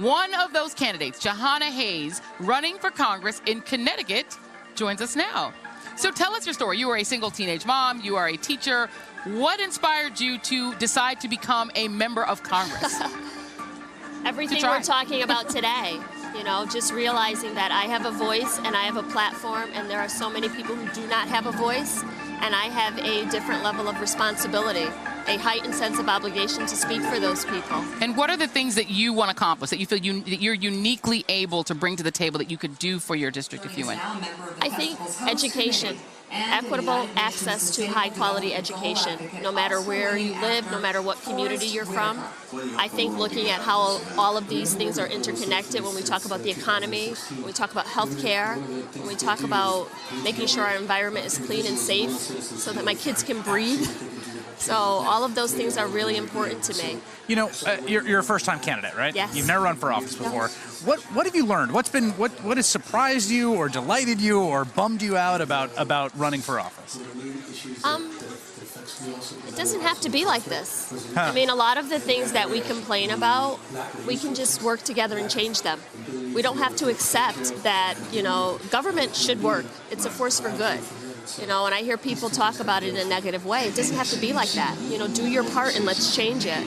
One of those candidates, Jahana Hayes, running for Congress in Connecticut, joins us now. So tell us your story. You are a single teenage mom. You are a teacher. What inspired you to decide to become a member of Congress? Everything we're talking about today. You know, just realizing that I have a voice and I have a platform, and there are so many people who do not have a voice, and I have a different level of responsibility, a heightened sense of obligation to speak for those people. And what are the things that you want to accomplish, that you feel that you're uniquely able to bring to the table that you could do for your district if you win? I think education. Equitable access to high-quality education, no matter where you live, no matter what community you're from. I think looking at how all of these things are interconnected when we talk about the economy, when we talk about healthcare, when we talk about making sure our environment is clean and safe so that my kids can breathe. So all of those things are really important to me. You know, you're a first-time candidate, right? Yes. You've never run for office before. No. What have you learned? What has surprised you or delighted you or bummed you out about running for office? It doesn't have to be like this. I mean, a lot of the things that we complain about, we can just work together and change them. We don't have to accept that, you know, government should work. It's a force for good. You know, and I hear people talk about it in a negative way. It doesn't have to be like that. You know, do your part and let's change it.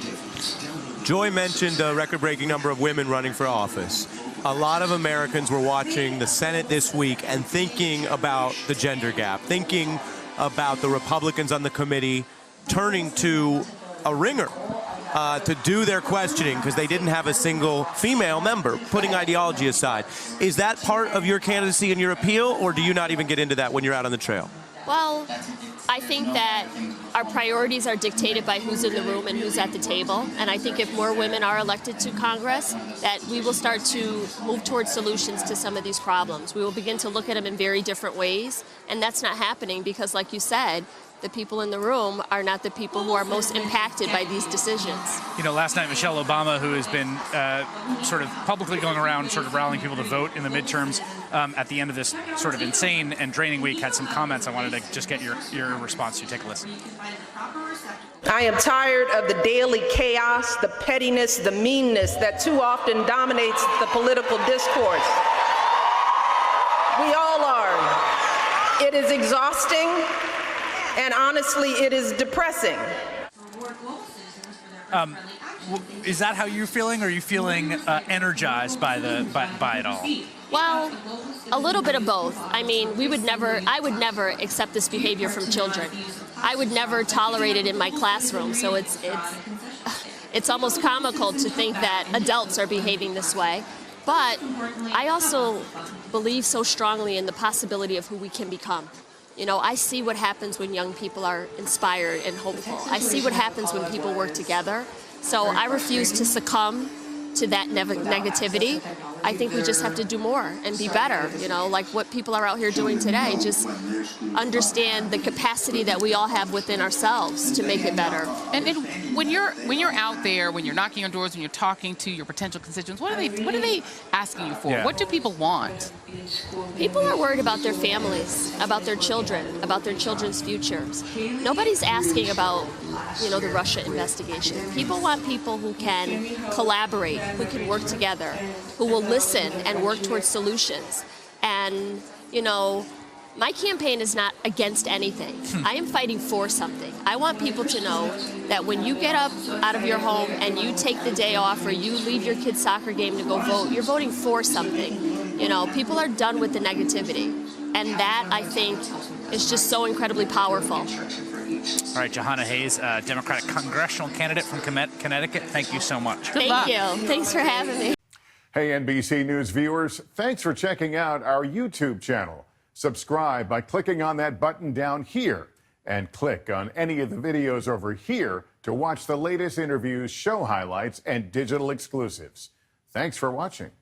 Joy mentioned a record-breaking number of women running for office. A lot of Americans were watching the Senate this week and thinking about the gender gap, thinking about the Republicans on the committee turning to a ringer to do their questioning because they didn't have a single female member, putting ideology aside. Is that part of your candidacy and your appeal, or do you not even get into that when you're out on the trail? Well, I think that our priorities are dictated by who's in the room and who's at the table. And I think if more women are elected to Congress, that we will start to move towards solutions to some of these problems. We will begin to look at them in very different ways. And that's not happening because, like you said, the people in the room are not the people who are most impacted by these decisions. You know, last night, Michelle Obama, who has been sort of publicly going around sort of rallying people to vote in the midterms at the end of this sort of insane and draining week, had some comments I wanted to just get your response to. Take a listen. I am tired of the daily chaos, the pettiness, the meanness that too often dominates the political discourse. We all are. It is exhausting. And honestly, it is depressing. Is that how you're feeling? Or are you feeling energized by it all? Well, a little bit of both. I mean, I would never accept this behavior from children. I would never tolerate it in my classroom. So it's almost comical to think that adults are behaving this way. But I also believe so strongly in the possibility of who we can become. You know, I see what happens when young people are inspired and hopeful. I see what happens when people work together. So I refuse to succumb to that negativity. I think we just have to do more and be better, you know, like what people are out here doing today. Just understand the capacity that we all have within ourselves to make it better. And when you're out there, when you're knocking on doors, when you're talking to your potential constituents, what are they asking you for? Yeah. What do people want? People are worried about their families, about their children, about their children's futures. Nobody's asking about, you know, the Russia investigation. People want people who can collaborate, who can work together, who will listen and work towards solutions. And, you know, my campaign is not against anything. I am fighting for something. I want people to know that when you get up out of your home and you take the day off or you leave your kid's soccer game to go vote, you're voting for something. You know, people are done with the negativity. And that, I think, is just so incredibly powerful. All right, Jahana Hayes, Democratic Congressional candidate from Connecticut, thank you so much. Thank you. Thanks for having me. Hey, NBC News viewers, thanks for checking out our YouTube channel. Subscribe by clicking on that button down here and click on any of the videos over here to watch the latest interviews, show highlights, and digital exclusives. Thanks for watching.